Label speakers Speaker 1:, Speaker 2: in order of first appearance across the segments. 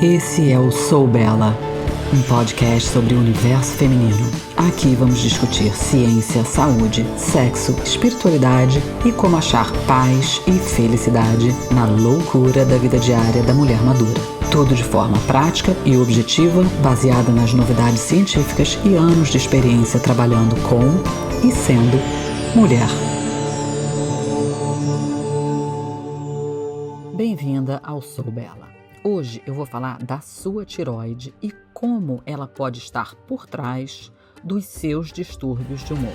Speaker 1: Esse é o Sou Bela, um podcast sobre o universo feminino. Aqui vamos discutir ciência, saúde, sexo, espiritualidade e como achar paz e felicidade na loucura da vida diária da mulher madura. Tudo de forma prática e objetiva, baseada nas novidades científicas e anos de experiência trabalhando com e sendo mulher. Bem-vinda ao Sou Bela. Hoje eu vou falar da sua tireoide e como ela pode estar por trás dos seus distúrbios de humor.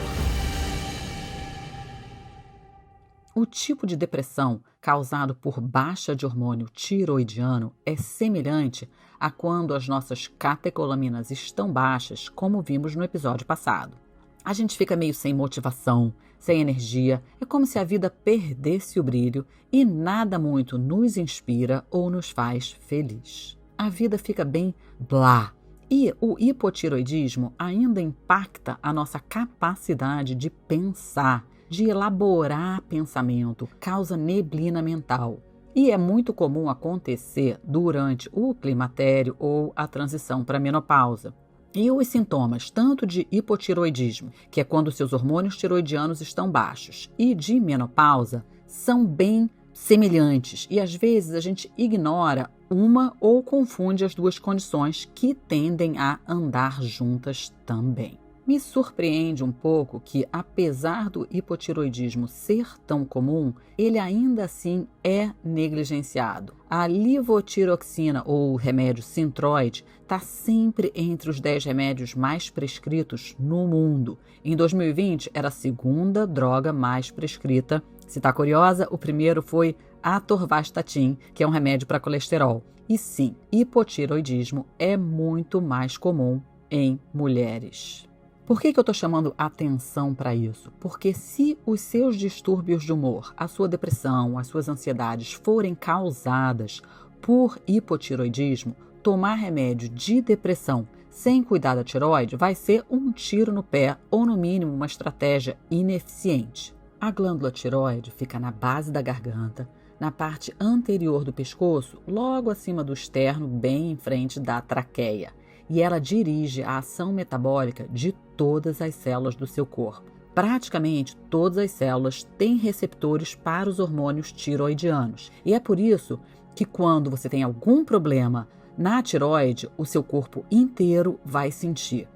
Speaker 1: O tipo de depressão causado por baixa de hormônio tiroidiano é semelhante a quando as nossas catecolaminas estão baixas, como vimos no episódio passado. A gente fica meio sem motivação, sem energia, é como se a vida perdesse o brilho e nada muito nos inspira ou nos faz feliz. A vida fica bem blá. E o hipotiroidismo ainda impacta a nossa capacidade de pensar, de elaborar pensamento, causa neblina mental. E é muito comum acontecer durante o climatério ou a transição para a menopausa. E os sintomas, tanto de hipotiroidismo, que é quando seus hormônios tiroidianos estão baixos, e de menopausa, são bem semelhantes. E às vezes a gente ignora uma ou confunde as duas condições que tendem a andar juntas também. Me surpreende um pouco que, apesar do hipotiroidismo ser tão comum, ele ainda assim é negligenciado. A livotiroxina, ou remédio Synthroid, está sempre entre os 10 remédios mais prescritos no mundo. Em 2020, era a segunda droga mais prescrita. Se está curiosa, o primeiro foi atorvastatin, que é um remédio para colesterol. E sim, hipotiroidismo é muito mais comum em mulheres. Por que eu estou chamando atenção para isso? Porque se os seus distúrbios de humor, a sua depressão, as suas ansiedades forem causadas por hipotiroidismo, tomar remédio de depressão sem cuidar da tireoide vai ser um tiro no pé ou, no mínimo, uma estratégia ineficiente. A glândula tireoide fica na base da garganta, na parte anterior do pescoço, logo acima do externo, bem em frente da traqueia. E ela dirige a ação metabólica de todas as células do seu corpo. Praticamente todas as células têm receptores para os hormônios tiroidianos. E é por isso que quando você tem algum problema na tireoide, o seu corpo inteiro vai sentir.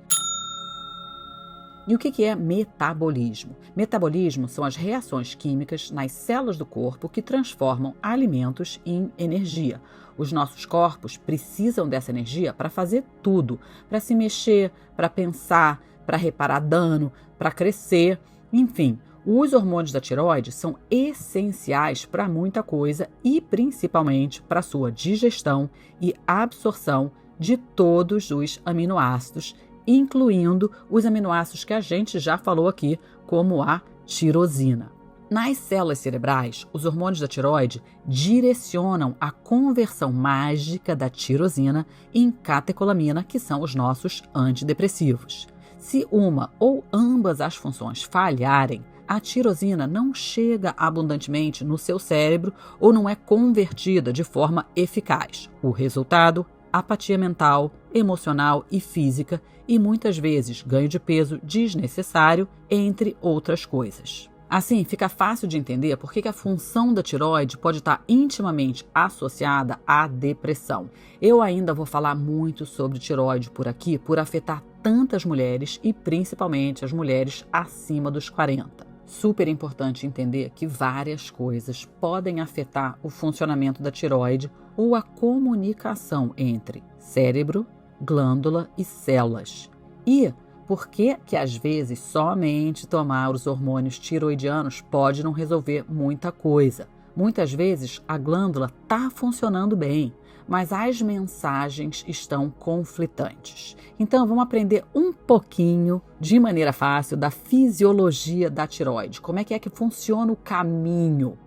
Speaker 1: E o que é metabolismo? Metabolismo são as reações químicas nas células do corpo que transformam alimentos em energia. Os nossos corpos precisam dessa energia para fazer tudo, para se mexer, para pensar, para reparar dano, para crescer, enfim. Os hormônios da tireoide são essenciais para muita coisa e principalmente para a sua digestão e absorção de todos os aminoácidos, incluindo os aminoácidos que a gente já falou aqui, como a tirosina. Nas células cerebrais, os hormônios da tireoide direcionam a conversão mágica da tirosina em catecolamina, que são os nossos antidepressivos. Se uma ou ambas as funções falharem, a tirosina não chega abundantemente no seu cérebro ou não é convertida de forma eficaz. O resultado: apatia mental, emocional e física e muitas vezes ganho de peso desnecessário, entre outras coisas. Assim, fica fácil de entender por que a função da tireoide pode estar intimamente associada à depressão. Eu ainda vou falar muito sobre tireoide por aqui, por afetar tantas mulheres e principalmente as mulheres acima dos 40. Super importante entender que várias coisas podem afetar o funcionamento da tireoide ou a comunicação entre cérebro, glândula e células. E por que às vezes somente tomar os hormônios tiroidianos pode não resolver muita coisa? Muitas vezes a glândula está funcionando bem, mas as mensagens estão conflitantes. Então vamos aprender um pouquinho, de maneira fácil, da fisiologia da tireoide. Como é que funciona o caminho?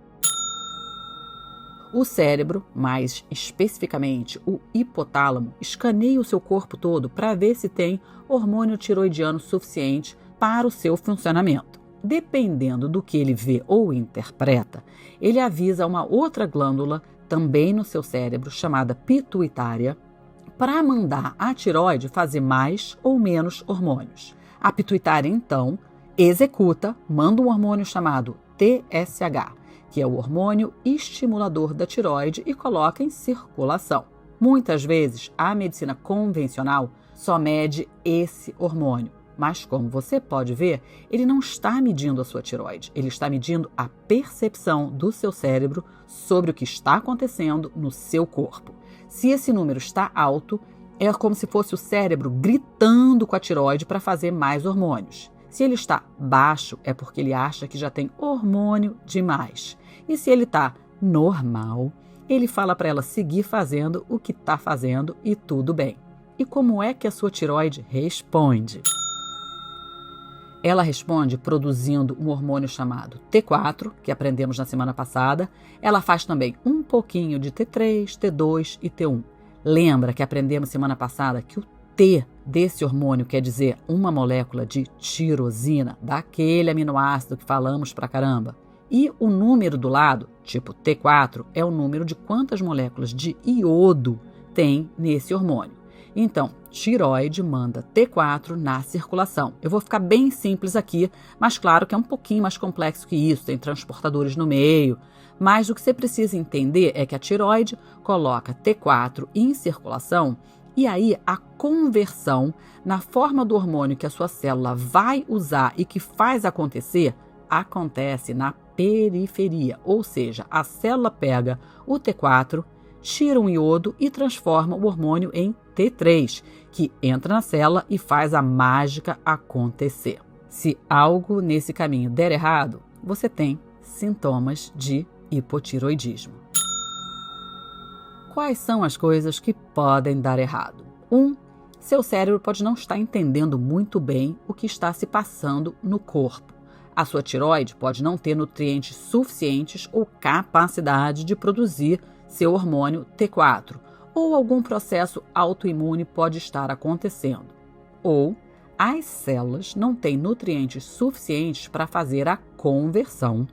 Speaker 1: O cérebro, mais especificamente o hipotálamo, escaneia o seu corpo todo para ver se tem hormônio tiroidiano suficiente para o seu funcionamento. Dependendo do que ele vê ou interpreta, ele avisa uma outra glândula também no seu cérebro, chamada pituitária, para mandar a tireoide fazer mais ou menos hormônios. A pituitária, então, manda um hormônio chamado TSH, que é o hormônio estimulador da tireoide, e coloca em circulação. Muitas vezes, a medicina convencional só mede esse hormônio, mas como você pode ver, ele não está medindo a sua tireoide, ele está medindo a percepção do seu cérebro sobre o que está acontecendo no seu corpo. Se esse número está alto, é como se fosse o cérebro gritando com a tireoide para fazer mais hormônios. Se ele está baixo, é porque ele acha que já tem hormônio demais. E se ele está normal, ele fala para ela seguir fazendo o que está fazendo e tudo bem. E como é que a sua tireoide responde? Ela responde produzindo um hormônio chamado T4, que aprendemos na semana passada. Ela faz também um pouquinho de T3, T2 e T1. Lembra que aprendemos semana passada que o T desse hormônio quer dizer uma molécula de tirosina, daquele aminoácido que falamos pra caramba. E o número do lado, tipo T4, é o número de quantas moléculas de iodo tem nesse hormônio. Então, tireoide manda T4 na circulação. Eu vou ficar bem simples aqui, mas claro que é um pouquinho mais complexo que isso, tem transportadores no meio. Mas o que você precisa entender é que a tireoide coloca T4 em circulação e aí a conversão na forma do hormônio que a sua célula vai usar e que faz acontecer, acontece na periferia. Ou seja, a célula pega o T4, tira um iodo e transforma o hormônio em T3, que entra na célula e faz a mágica acontecer. Se algo nesse caminho der errado, você tem sintomas de hipotireoidismo. Quais são as coisas que podem dar errado? 1. Seu cérebro pode não estar entendendo muito bem o que está se passando no corpo. A sua tireoide pode não ter nutrientes suficientes ou capacidade de produzir seu hormônio T4, ou algum processo autoimune pode estar acontecendo. Ou as células não têm nutrientes suficientes para fazer a conversão.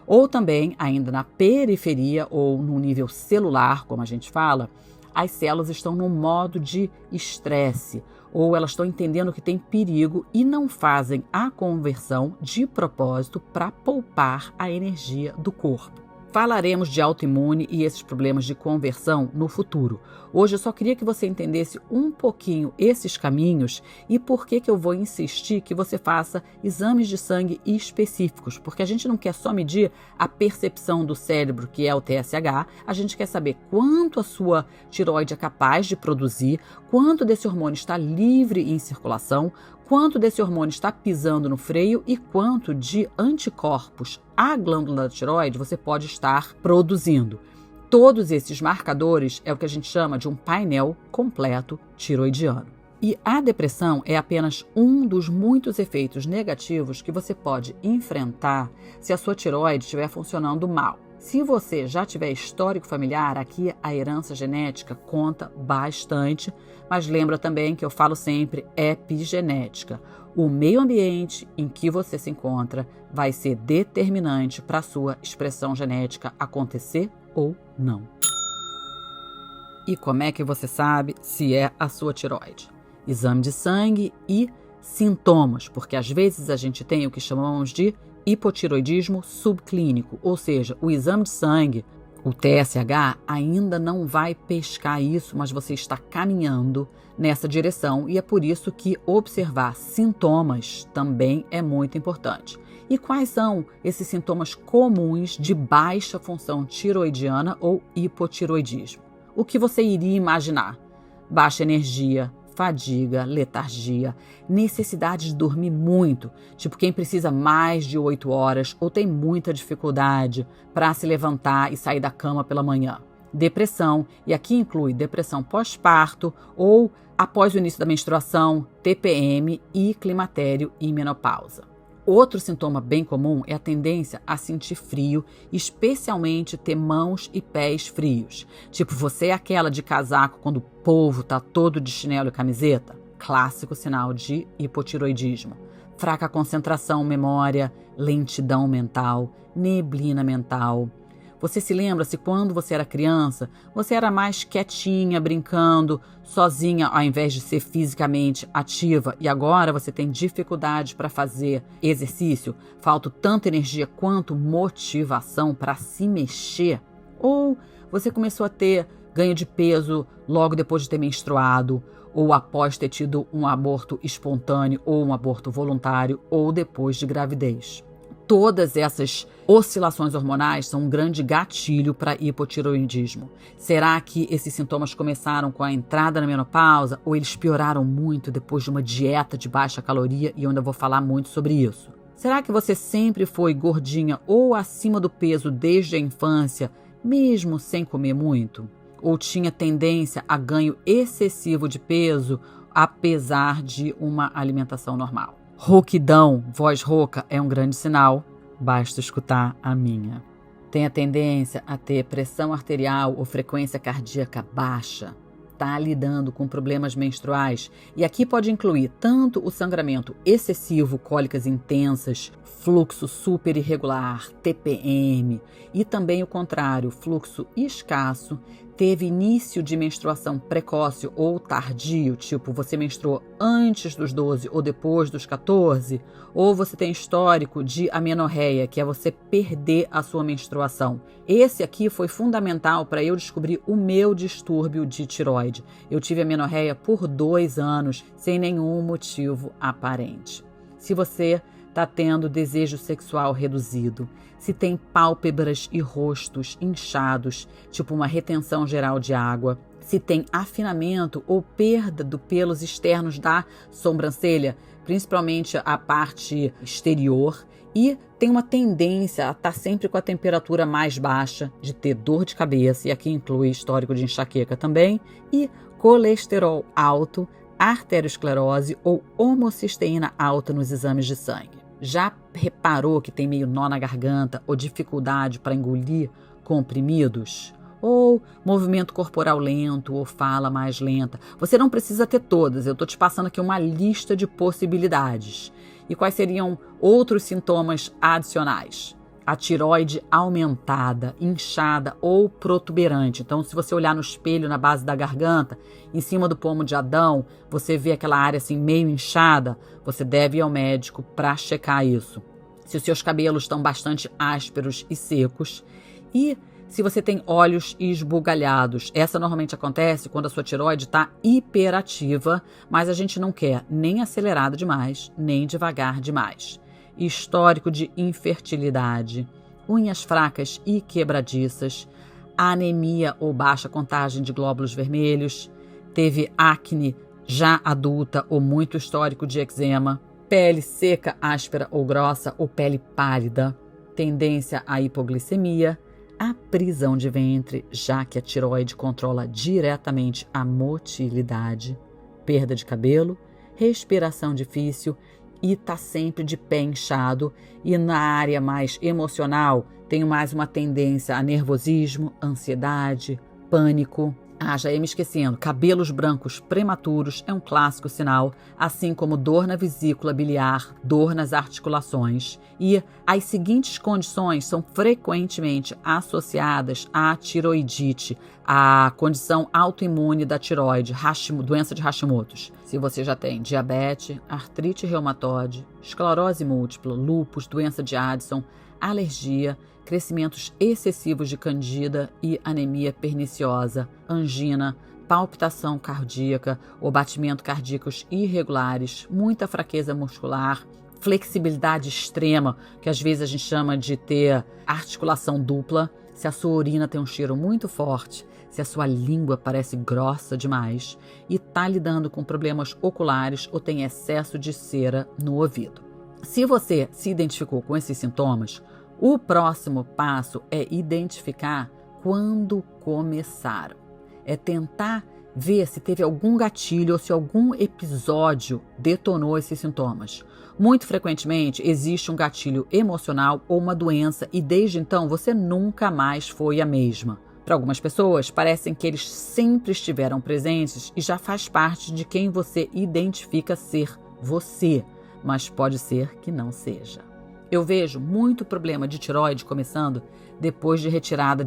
Speaker 1: Ou também, ainda na periferia ou no nível celular, como a gente fala, as células estão num modo de estresse, ou elas estão entendendo que tem perigo e não fazem a conversão de propósito para poupar a energia do corpo. Falaremos de autoimune e esses problemas de conversão no futuro. Hoje eu só queria que você entendesse um pouquinho esses caminhos e por que eu vou insistir que você faça exames de sangue específicos, porque a gente não quer só medir a percepção do cérebro, que é o TSH, a gente quer saber quanto a sua tireoide é capaz de produzir, quanto desse hormônio está livre em circulação, quanto desse hormônio está pisando no freio e quanto de anticorpos à glândula da tireoide você pode estar produzindo. Todos esses marcadores é o que a gente chama de um painel completo tireoidiano. E a depressão é apenas um dos muitos efeitos negativos que você pode enfrentar se a sua tireoide estiver funcionando mal. Se você já tiver histórico familiar, aqui a herança genética conta bastante, mas lembra também que eu falo sempre epigenética. O meio ambiente em que você se encontra vai ser determinante para a sua expressão genética acontecer ou não. E como é que você sabe se é a sua tireoide? Exame de sangue e sintomas, porque às vezes a gente tem o que chamamos de hipotireoidismo subclínico, ou seja, o exame de sangue, o TSH, ainda não vai pescar isso, mas você está caminhando nessa direção e é por isso que observar sintomas também é muito importante. E quais são esses sintomas comuns de baixa função tireoidiana ou hipotireoidismo? O que você iria imaginar? Baixa energia, fadiga, letargia, necessidade de dormir muito, tipo quem precisa mais de 8 horas ou tem muita dificuldade para se levantar e sair da cama pela manhã. Depressão, e aqui inclui depressão pós-parto ou após o início da menstruação, TPM e climatério e menopausa. Outro sintoma bem comum é a tendência a sentir frio, especialmente ter mãos e pés frios. Tipo, você é aquela de casaco quando o povo tá todo de chinelo e camiseta? Clássico sinal de hipotireoidismo. Fraca concentração, memória, lentidão mental, neblina mental. Você se lembra se quando você era criança, você era mais quietinha, brincando, sozinha, ao invés de ser fisicamente ativa, e agora você tem dificuldade para fazer exercício, falta tanta energia quanto motivação para se mexer? Ou você começou a ter ganho de peso logo depois de ter menstruado, ou após ter tido um aborto espontâneo ou um aborto voluntário, ou depois de gravidez? Todas essas oscilações hormonais são um grande gatilho para hipotireoidismo. Será que esses sintomas começaram com a entrada na menopausa ou eles pioraram muito depois de uma dieta de baixa caloria? E eu ainda vou falar muito sobre isso. Será que você sempre foi gordinha ou acima do peso desde a infância, mesmo sem comer muito? Ou tinha tendência a ganho excessivo de peso, apesar de uma alimentação normal? Rouquidão, voz rouca, é um grande sinal, basta escutar a minha. Tem a tendência a ter pressão arterial ou frequência cardíaca baixa, está lidando com problemas menstruais, e aqui pode incluir tanto o sangramento excessivo, cólicas intensas, fluxo super irregular, TPM, e também o contrário, fluxo escasso, teve início de menstruação precoce ou tardio, tipo você menstruou antes dos 12 ou depois dos 14, ou você tem histórico de amenorreia, que é você perder a sua menstruação. Esse aqui foi fundamental para eu descobrir o meu distúrbio de tireoide. Eu tive amenorreia por 2 anos, sem nenhum motivo aparente. Se você está tendo desejo sexual reduzido, se tem pálpebras e rostos inchados, tipo uma retenção geral de água, se tem afinamento ou perda dos pelos externos da sobrancelha, principalmente a parte exterior, e tem uma tendência a estar sempre com a temperatura mais baixa, de ter dor de cabeça, e aqui inclui histórico de enxaqueca também, e colesterol alto, arteriosclerose ou homocisteína alta nos exames de sangue. Já reparou que tem meio nó na garganta ou dificuldade para engolir comprimidos? Ou movimento corporal lento ou fala mais lenta? Você não precisa ter todas, eu estou te passando aqui uma lista de possibilidades. E quais seriam outros sintomas adicionais? A tireoide aumentada, inchada ou protuberante. Então, se você olhar no espelho na base da garganta, em cima do pomo de Adão, você vê aquela área assim meio inchada, você deve ir ao médico para checar isso. Se os seus cabelos estão bastante ásperos e secos, e se você tem olhos esbugalhados. Essa normalmente acontece quando a sua tireoide está hiperativa, mas a gente não quer nem acelerado demais, nem devagar demais. Histórico de infertilidade, unhas fracas e quebradiças, anemia ou baixa contagem de glóbulos vermelhos, teve acne já adulta ou muito histórico de eczema, pele seca, áspera ou grossa ou pele pálida, tendência à hipoglicemia, a prisão de ventre, já que a tireoide controla diretamente a motilidade, perda de cabelo, respiração difícil, e está sempre de pé inchado, e na área mais emocional tem mais uma tendência a nervosismo, ansiedade, pânico. Já ia me esquecendo, cabelos brancos prematuros é um clássico sinal, assim como dor na vesícula biliar, dor nas articulações. E as seguintes condições são frequentemente associadas à tiroidite, a condição autoimune da tireoide, doença de Hashimoto's. Se você já tem diabetes, artrite reumatoide, esclerose múltipla, lúpus, doença de Addison, alergia, crescimentos excessivos de candida e anemia perniciosa, angina, palpitação cardíaca ou batimento cardíacos irregulares, muita fraqueza muscular, flexibilidade extrema, que às vezes a gente chama de ter articulação dupla, se a sua urina tem um cheiro muito forte, se a sua língua parece grossa demais e está lidando com problemas oculares ou tem excesso de cera no ouvido. Se você se identificou com esses sintomas, o próximo passo é identificar quando começaram. É tentar ver se teve algum gatilho ou se algum episódio detonou esses sintomas. Muito frequentemente existe um gatilho emocional ou uma doença e desde então você nunca mais foi a mesma. Para algumas pessoas, parecem que eles sempre estiveram presentes e já faz parte de quem você identifica ser você, mas pode ser que não seja. Eu vejo muito problema de tireoide começando depois de retirada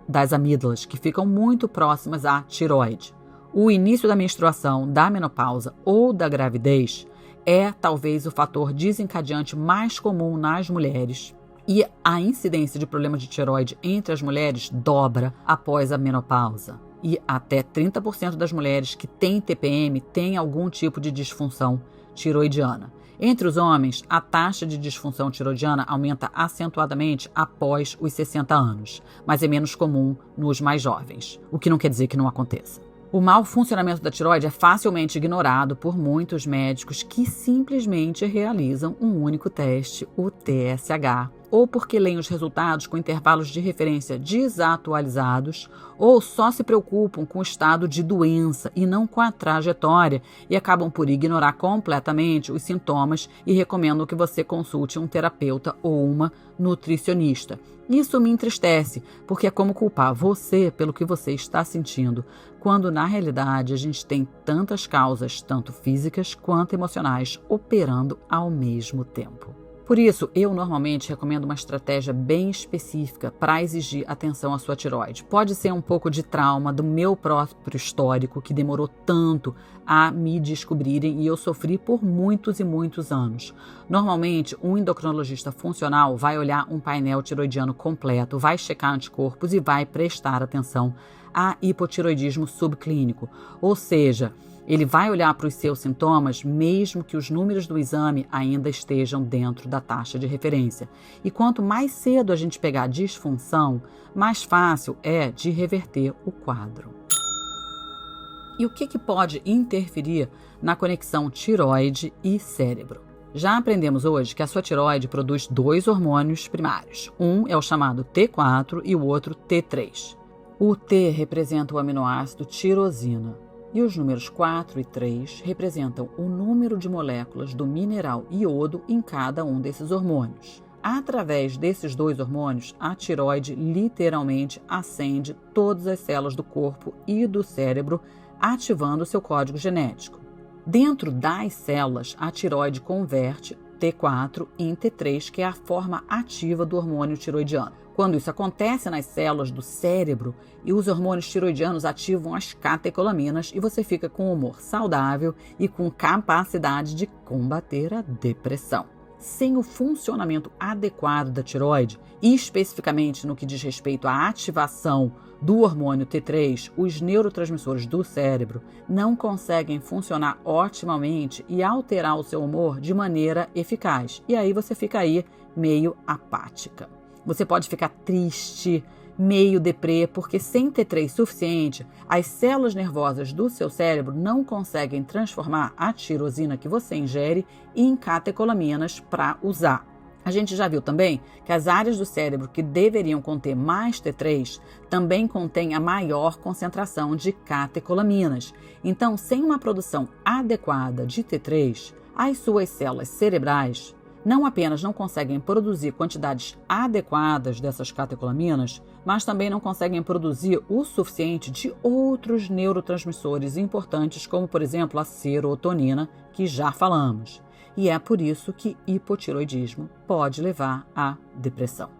Speaker 1: das amígdalas, que ficam muito próximas à tireoide. O início da menstruação, da menopausa ou da gravidez é talvez o fator desencadeante mais comum nas mulheres. E a incidência de problemas de tireoide entre as mulheres dobra após a menopausa. E até 30% das mulheres que têm TPM têm algum tipo de disfunção tiroidiana. Entre os homens, a taxa de disfunção tiroidiana aumenta acentuadamente após os 60 anos, mas é menos comum nos mais jovens, o que não quer dizer que não aconteça. O mau funcionamento da tireoide é facilmente ignorado por muitos médicos que simplesmente realizam um único teste, o TSH, ou porque leem os resultados com intervalos de referência desatualizados, ou só se preocupam com o estado de doença e não com a trajetória, e acabam por ignorar completamente os sintomas e recomendam que você consulte um terapeuta ou uma nutricionista. Isso me entristece, porque é como culpar você pelo que você está sentindo, quando na realidade a gente tem tantas causas, tanto físicas quanto emocionais, operando ao mesmo tempo. Por isso, eu normalmente recomendo uma estratégia bem específica para exigir atenção à sua tireoide. Pode ser um pouco de trauma do meu próprio histórico, que demorou tanto a me descobrirem e eu sofri por muitos e muitos anos. Normalmente, um endocrinologista funcional vai olhar um painel tiroidiano completo, vai checar anticorpos e vai prestar atenção a hipotiroidismo subclínico, ou seja, ele vai olhar para os seus sintomas, mesmo que os números do exame ainda estejam dentro da taxa de referência. E quanto mais cedo a gente pegar disfunção, mais fácil é de reverter o quadro. E o que pode interferir na conexão tireoide e cérebro? Já aprendemos hoje que a sua tireoide produz 2 hormônios primários. Um é o chamado T4 e o outro T3. O T representa o aminoácido tirosina. E os números 4 e 3 representam o número de moléculas do mineral iodo em cada um desses hormônios. Através desses 2 hormônios, a tireoide literalmente acende todas as células do corpo e do cérebro, ativando seu código genético. Dentro das células, a tireoide converte T4 em T3, que é a forma ativa do hormônio tiroidiano. Quando isso acontece nas células do cérebro e os hormônios tiroidianos ativam as catecolaminas e você fica com humor saudável e com capacidade de combater a depressão. Sem o funcionamento adequado da tireoide, e especificamente no que diz respeito à ativação do hormônio T3, os neurotransmissores do cérebro não conseguem funcionar otimamente e alterar o seu humor de maneira eficaz. E aí você fica aí meio apática. Você pode ficar triste, meio deprê, porque sem T3 suficiente, as células nervosas do seu cérebro não conseguem transformar a tirosina que você ingere em catecolaminas para usar. A gente já viu também que as áreas do cérebro que deveriam conter mais T3 também contêm a maior concentração de catecolaminas. Então, sem uma produção adequada de T3, as suas células cerebrais não apenas não conseguem produzir quantidades adequadas dessas catecolaminas, mas também não conseguem produzir o suficiente de outros neurotransmissores importantes, como, por exemplo, a serotonina, que já falamos. E é por isso que hipotiroidismo pode levar à depressão.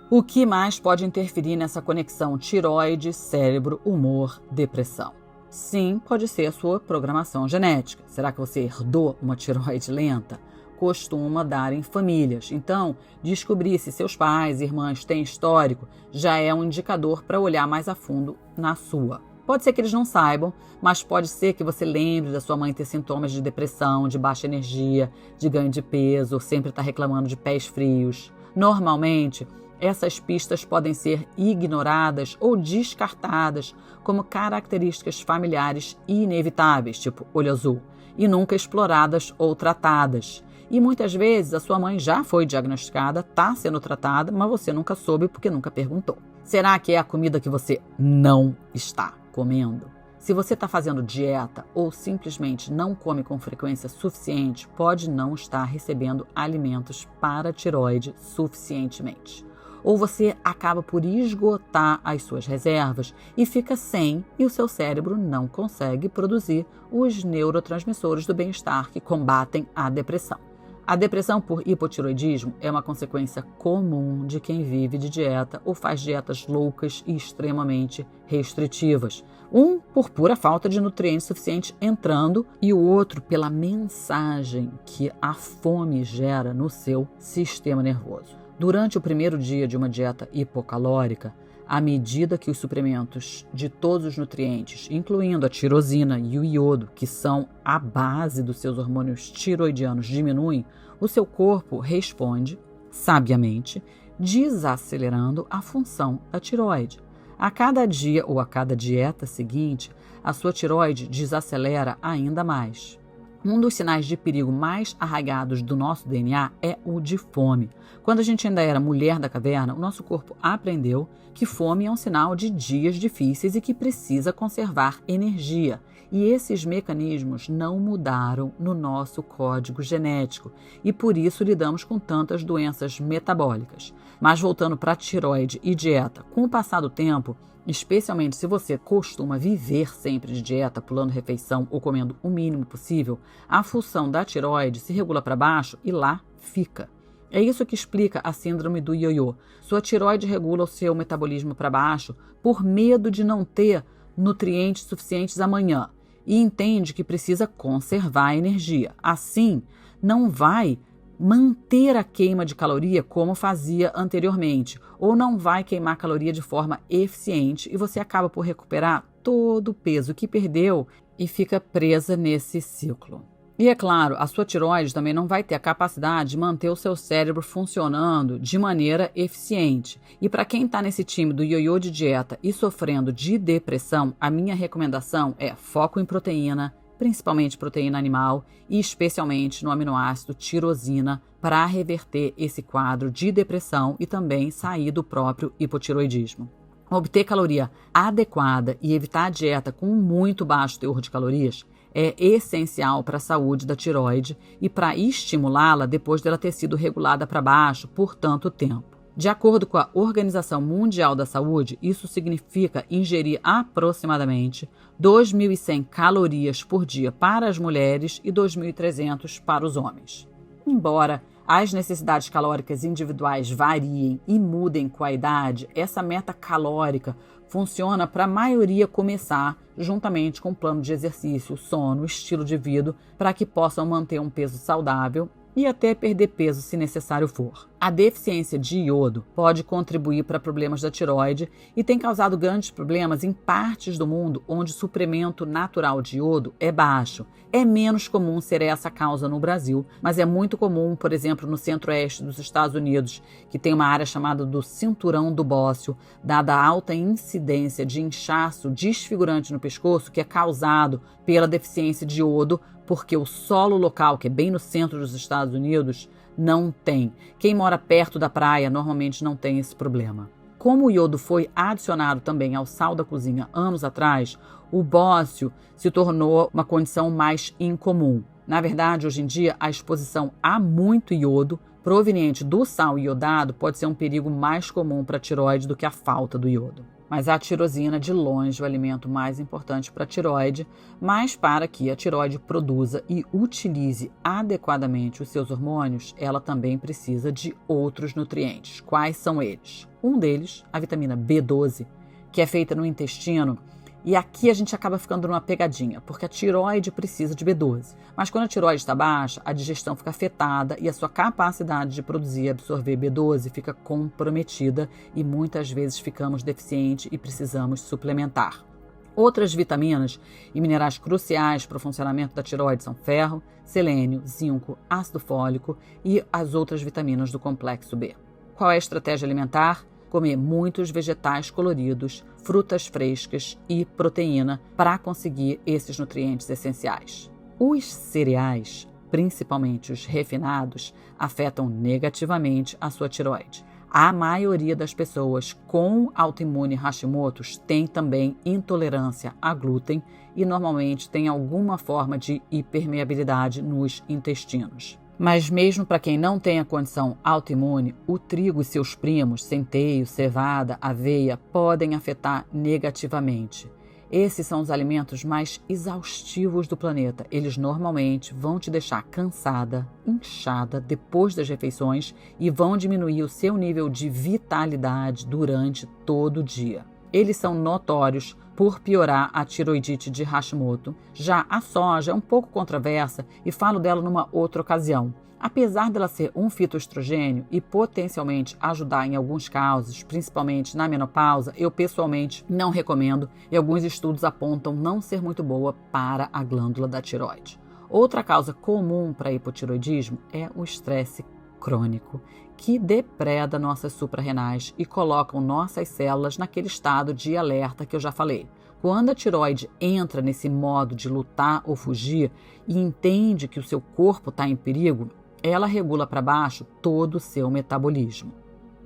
Speaker 1: O que mais pode interferir nessa conexão tireoide, cérebro, humor, depressão? Sim, pode ser a sua programação genética. Será que você herdou uma tireoide lenta? Costuma dar em famílias. Então, descobrir se seus pais e irmãs têm histórico já é um indicador para olhar mais a fundo na sua. Pode ser que eles não saibam, mas pode ser que você lembre da sua mãe ter sintomas de depressão, de baixa energia, de ganho de peso, sempre estar reclamando de pés frios. Normalmente, essas pistas podem ser ignoradas ou descartadas como características familiares inevitáveis, tipo olho azul, e nunca exploradas ou tratadas. E muitas vezes a sua mãe já foi diagnosticada, está sendo tratada, mas você nunca soube porque nunca perguntou. Será que é a comida que você não está comendo? Se você está fazendo dieta ou simplesmente não come com frequência suficiente, pode não estar recebendo alimentos para a tireoide suficientemente. Ou você acaba por esgotar as suas reservas e fica sem, e o seu cérebro não consegue produzir os neurotransmissores do bem-estar que combatem a depressão. A depressão por hipotiroidismo é uma consequência comum de quem vive de dieta ou faz dietas loucas e extremamente restritivas. Um por pura falta de nutrientes suficientes entrando e o outro pela mensagem que a fome gera no seu sistema nervoso. Durante o primeiro dia de uma dieta hipocalórica, à medida que os suprimentos de todos os nutrientes, incluindo a tirosina e o iodo, que são a base dos seus hormônios tiroidianos, diminuem, o seu corpo responde, sabiamente, desacelerando a função da tiroide. A cada dia ou a cada dieta seguinte, a sua tiroide desacelera ainda mais. Um dos sinais de perigo mais arraigados do nosso DNA é o de fome. Quando a gente ainda era mulher da caverna, o nosso corpo aprendeu que fome é um sinal de dias difíceis e que precisa conservar energia. E esses mecanismos não mudaram no nosso código genético e por isso lidamos com tantas doenças metabólicas. Mas voltando para a tiroide e dieta, com o passar do tempo, especialmente se você costuma viver sempre de dieta, pulando refeição ou comendo o mínimo possível, a função da tiroide se regula para baixo e lá fica. É isso que explica a síndrome do ioiô. Sua tiroide regula o seu metabolismo para baixo por medo de não ter nutrientes suficientes amanhã e entende que precisa conservar a energia. Assim, não vai manter a queima de caloria como fazia anteriormente, ou não vai queimar caloria de forma eficiente e você acaba por recuperar todo o peso que perdeu e fica presa nesse ciclo. E é claro, a sua tireoide também não vai ter a capacidade de manter o seu cérebro funcionando de maneira eficiente. E para quem está nesse time do ioiô de dieta e sofrendo de depressão, a minha recomendação é foco em proteína, principalmente proteína animal e especialmente no aminoácido tirosina para reverter esse quadro de depressão e também sair do próprio hipotiroidismo. Obter caloria adequada e evitar a dieta com muito baixo teor de calorias é essencial para a saúde da tireoide e para estimulá-la depois dela ter sido regulada para baixo por tanto tempo. De acordo com a Organização Mundial da Saúde, isso significa ingerir aproximadamente 2.100 calorias por dia para as mulheres e 2.300 para os homens. Embora as necessidades calóricas individuais variem e mudem com a idade, essa meta calórica funciona para a maioria começar juntamente com o plano de exercício, sono, estilo de vida, para que possam manter um peso saudável e até perder peso se necessário for. A deficiência de iodo pode contribuir para problemas da tireoide e tem causado grandes problemas em partes do mundo onde o suprimento natural de iodo é baixo. É menos comum ser essa a causa no Brasil, mas é muito comum, por exemplo, no centro-oeste dos Estados Unidos, que tem uma área chamada do cinturão do bócio, dada a alta incidência de inchaço desfigurante no pescoço que é causado pela deficiência de iodo, porque o solo local, que é bem no centro dos Estados Unidos, não tem. Quem mora perto da praia normalmente não tem esse problema. Como o iodo foi adicionado também ao sal da cozinha anos atrás, o bócio se tornou uma condição mais incomum. Na verdade, hoje em dia, a exposição a muito iodo proveniente do sal iodado pode ser um perigo mais comum para a tireoide do que a falta do iodo. Mas a tirosina, de longe, é o alimento mais importante para a tireoide, mas para que a tireoide produza e utilize adequadamente os seus hormônios, ela também precisa de outros nutrientes. Quais são eles? Um deles, a vitamina B12, que é feita no intestino. E aqui a gente acaba ficando numa pegadinha, porque a tireoide precisa de B12. Mas quando a tireoide está baixa, a digestão fica afetada e a sua capacidade de produzir e absorver B12 fica comprometida e muitas vezes ficamos deficientes e precisamos suplementar. Outras vitaminas e minerais cruciais para o funcionamento da tireoide são ferro, selênio, zinco, ácido fólico e as outras vitaminas do complexo B. Qual é a estratégia alimentar? Comer muitos vegetais coloridos, frutas frescas e proteína para conseguir esses nutrientes essenciais. Os cereais, principalmente os refinados, afetam negativamente a sua tireoide. A maioria das pessoas com autoimune Hashimoto tem também intolerância a glúten e normalmente tem alguma forma de hipermeabilidade nos intestinos. Mas mesmo para quem não tem a condição autoimune, o trigo e seus primos, centeio, cevada, aveia, podem afetar negativamente. Esses são os alimentos mais exaustivos do planeta. Eles normalmente vão te deixar cansada, inchada depois das refeições e vão diminuir o seu nível de vitalidade durante todo o dia. Eles são notórios por piorar a tiroidite de Hashimoto. Já a soja é um pouco controversa e falo dela numa outra ocasião. Apesar dela ser um fitoestrogênio e potencialmente ajudar em alguns casos, principalmente na menopausa, eu pessoalmente não recomendo e alguns estudos apontam não ser muito boa para a glândula da tireoide. Outra causa comum para hipotiroidismo é o estresse crônico, que depreda nossas suprarrenais e colocam nossas células naquele estado de alerta que eu já falei. Quando a tireoide entra nesse modo de lutar ou fugir e entende que o seu corpo está em perigo, ela regula para baixo todo o seu metabolismo.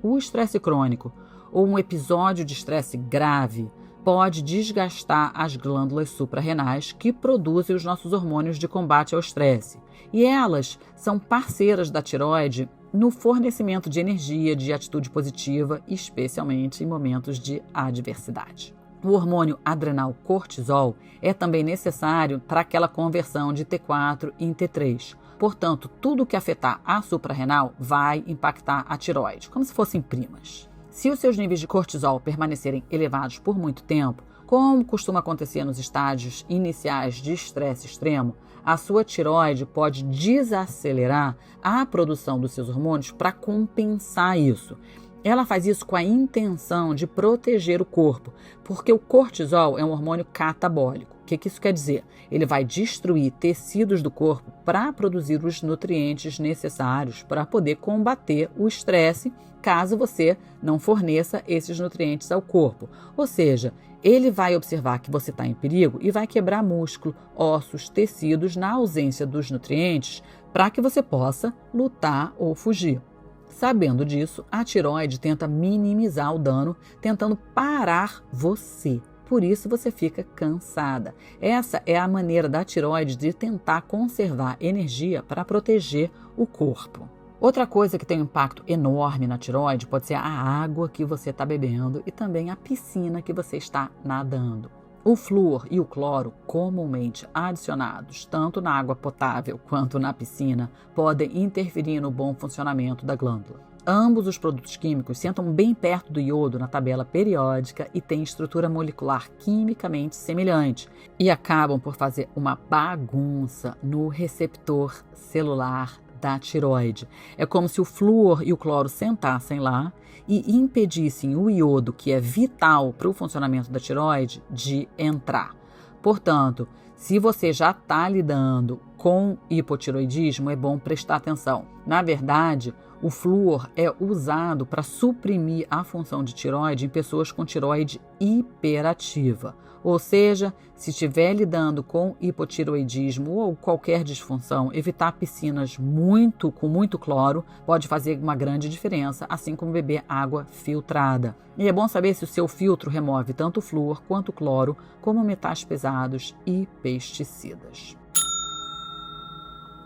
Speaker 1: O estresse crônico ou um episódio de estresse grave pode desgastar as glândulas suprarrenais que produzem os nossos hormônios de combate ao estresse. E elas são parceiras da tireoide no fornecimento de energia, de atitude positiva, especialmente em momentos de adversidade. O hormônio adrenal cortisol é também necessário para aquela conversão de T4 em T3. Portanto, tudo que afetar a suprarrenal vai impactar a tireoide, como se fossem primas. Se os seus níveis de cortisol permanecerem elevados por muito tempo, como costuma acontecer nos estágios iniciais de estresse extremo, a sua tireoide pode desacelerar a produção dos seus hormônios para compensar isso. Ela faz isso com a intenção de proteger o corpo, porque o cortisol é um hormônio catabólico. O que isso quer dizer? Ele vai destruir tecidos do corpo para produzir os nutrientes necessários para poder combater o estresse, caso você não forneça esses nutrientes ao corpo. Ou seja, ele vai observar que você está em perigo e vai quebrar músculo, ossos, tecidos na ausência dos nutrientes para que você possa lutar ou fugir. Sabendo disso, a tireoide tenta minimizar o dano, tentando parar você. Por isso você fica cansada. Essa é a maneira da tireoide de tentar conservar energia para proteger o corpo. Outra coisa que tem um impacto enorme na tireoide pode ser a água que você está bebendo e também a piscina que você está nadando. O flúor e o cloro, comumente adicionados tanto na água potável quanto na piscina, podem interferir no bom funcionamento da glândula. Ambos os produtos químicos sentam bem perto do iodo na tabela periódica e têm estrutura molecular quimicamente semelhante e acabam por fazer uma bagunça no receptor celular da tireoide. É como se o flúor e o cloro sentassem lá e impedissem o iodo, que é vital para o funcionamento da tireoide, de entrar. Portanto, se você já está lidando com hipotireoidismo, é bom prestar atenção. Na verdade, o flúor é usado para suprimir a função de tireoide em pessoas com tireoide hiperativa. Ou seja, se estiver lidando com hipotireoidismo ou qualquer disfunção, evitar piscinas com muito cloro pode fazer uma grande diferença, assim como beber água filtrada. E é bom saber se o seu filtro remove tanto o flúor quanto o cloro, como metais pesados e pesticidas.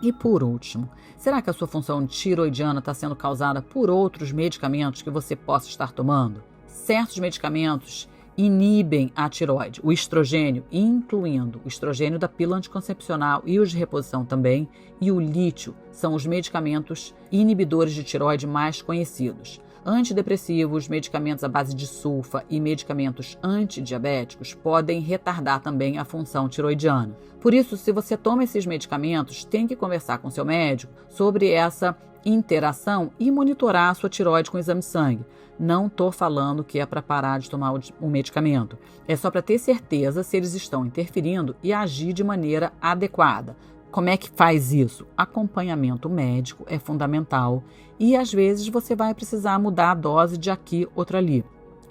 Speaker 1: E por último, será que a sua função tiroidiana está sendo causada por outros medicamentos que você possa estar tomando? Certos medicamentos inibem a tireoide, o estrogênio, incluindo o estrogênio da pílula anticoncepcional e os de reposição também, e o lítio, são os medicamentos inibidores de tireoide mais conhecidos. Antidepressivos, medicamentos à base de sulfa e medicamentos antidiabéticos podem retardar também a função tiroidiana. Por isso, se você toma esses medicamentos, tem que conversar com seu médico sobre essa interação e monitorar a sua tireoide com exame de sangue. Não estou falando que é para parar de tomar o medicamento. É só para ter certeza se eles estão interferindo e agir de maneira adequada. Como é que faz isso? Acompanhamento médico é fundamental e às vezes você vai precisar mudar a dose de aqui, outra ali.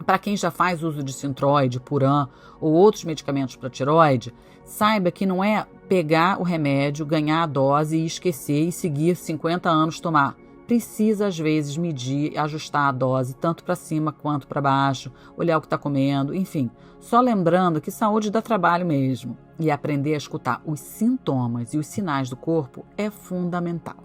Speaker 1: Para quem já faz uso de Synthroid, Puran ou outros medicamentos para tireoide, saiba que não é pegar o remédio, ganhar a dose e esquecer e seguir 50 anos tomar. Precisa, às vezes, medir e ajustar a dose, tanto para cima quanto para baixo, olhar o que está comendo, enfim. Só lembrando que saúde dá trabalho mesmo. E aprender a escutar os sintomas e os sinais do corpo é fundamental.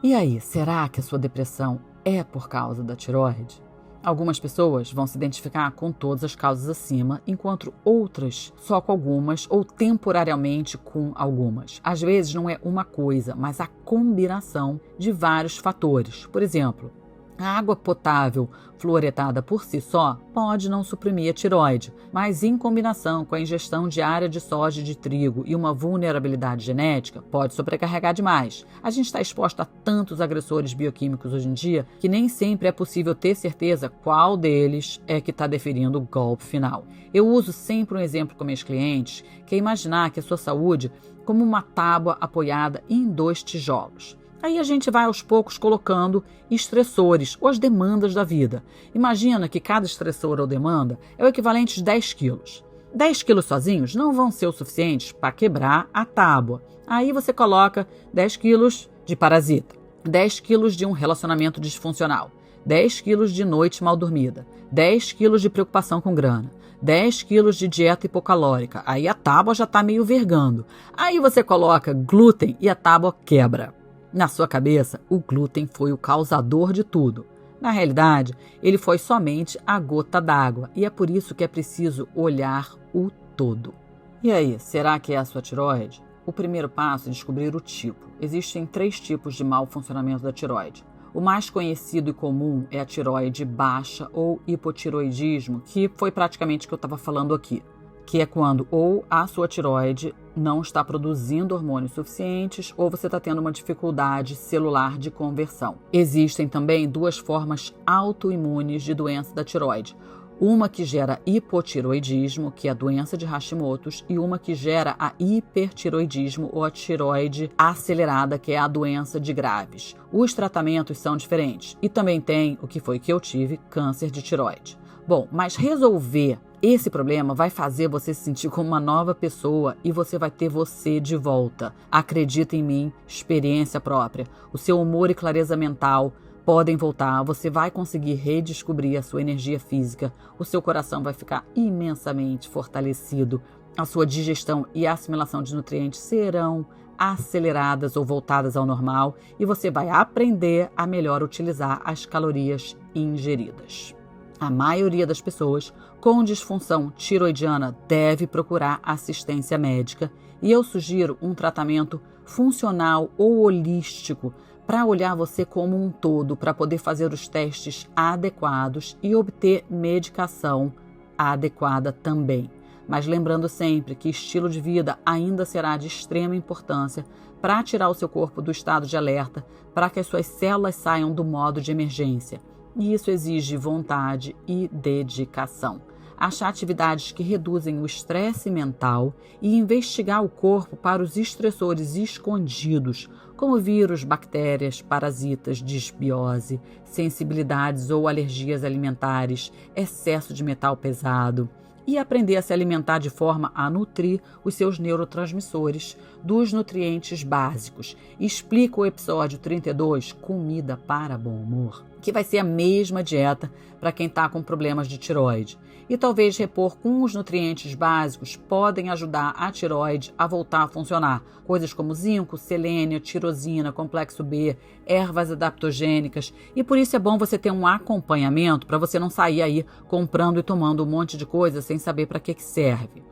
Speaker 1: E aí, será que a sua depressão é por causa da tireoide? Algumas pessoas vão se identificar com todas as causas acima, enquanto outras só com algumas ou temporariamente com algumas. Às vezes não é uma coisa, mas a combinação de vários fatores. Por exemplo, a água potável fluoretada por si só pode não suprimir a tireoide, mas em combinação com a ingestão diária de soja e de trigo e uma vulnerabilidade genética, pode sobrecarregar demais. A gente está exposto a tantos agressores bioquímicos hoje em dia que nem sempre é possível ter certeza qual deles é que está deferindo o golpe final. Eu uso sempre um exemplo com meus clientes, que é imaginar que a sua saúde como uma tábua apoiada em 2 tijolos. Aí a gente vai aos poucos colocando estressores ou as demandas da vida. Imagina que cada estressor ou demanda é o equivalente de 10 quilos. 10 quilos sozinhos não vão ser o suficientes para quebrar a tábua. Aí você coloca 10 quilos de parasita, 10 quilos de um relacionamento disfuncional, 10 quilos de noite mal dormida, 10 quilos de preocupação com grana, 10 quilos de dieta hipocalórica. Aí a tábua já está meio vergando. Aí você coloca glúten e a tábua quebra. Na sua cabeça, o glúten foi o causador de tudo. Na realidade, ele foi somente a gota d'água e é por isso que é preciso olhar o todo. E aí, será que é a sua tireoide? O primeiro passo é descobrir o tipo. Existem 3 tipos de mau funcionamento da tireoide. O mais conhecido e comum é a tireoide baixa ou hipotireoidismo, que foi praticamente o que eu estava falando aqui, que é quando ou a sua tireoide não está produzindo hormônios suficientes ou você está tendo uma dificuldade celular de conversão. Existem também 2 formas autoimunes de doença da tireoide. Uma que gera hipotireoidismo, que é a doença de Hashimoto's, e uma que gera a hipertireoidismo ou a tireoide acelerada, que é a doença de Graves. Os tratamentos são diferentes e também tem o que foi que eu tive, câncer de tireoide. Bom, mas resolver esse problema vai fazer você se sentir como uma nova pessoa e você vai ter você de volta. Acredita em mim, experiência própria. O seu humor e clareza mental podem voltar, você vai conseguir redescobrir a sua energia física, o seu coração vai ficar imensamente fortalecido, a sua digestão e assimilação de nutrientes serão aceleradas ou voltadas ao normal e você vai aprender a melhor utilizar as calorias ingeridas. A maioria das pessoas com disfunção tiroidiana deve procurar assistência médica e eu sugiro um tratamento funcional ou holístico para olhar você como um todo, para poder fazer os testes adequados e obter medicação adequada também. Mas lembrando sempre que estilo de vida ainda será de extrema importância para tirar o seu corpo do estado de alerta, para que as suas células saiam do modo de emergência. E isso exige vontade e dedicação. Achar atividades que reduzem o estresse mental e investigar o corpo para os estressores escondidos, como vírus, bactérias, parasitas, disbiose, sensibilidades ou alergias alimentares, excesso de metal pesado, e aprender a se alimentar de forma a nutrir os seus neurotransmissores dos nutrientes básicos. Explica o episódio 32, Comida para Bom Humor, que vai ser a mesma dieta para quem está com problemas de tireoide. E talvez repor com os nutrientes básicos podem ajudar a tireoide a voltar a funcionar. Coisas como zinco, selênio, tirosina, complexo B, ervas adaptogênicas. E por isso é bom você ter um acompanhamento para você não sair aí comprando e tomando um monte de coisa sem saber para que serve.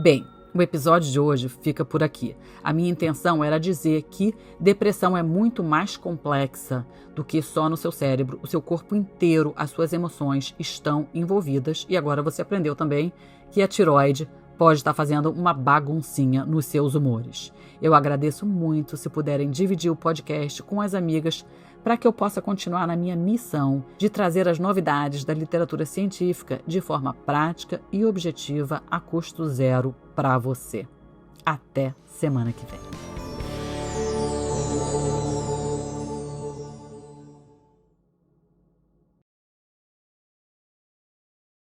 Speaker 1: Bem, o episódio de hoje fica por aqui. A minha intenção era dizer que depressão é muito mais complexa do que só no seu cérebro. O seu corpo inteiro, as suas emoções estão envolvidas. E agora você aprendeu também que a tireoide pode estar fazendo uma baguncinha nos seus humores. Eu agradeço muito se puderem dividir o podcast com as amigas para que eu possa continuar na minha missão de trazer as novidades da literatura científica de forma prática e objetiva a custo zero para você. Até semana que vem.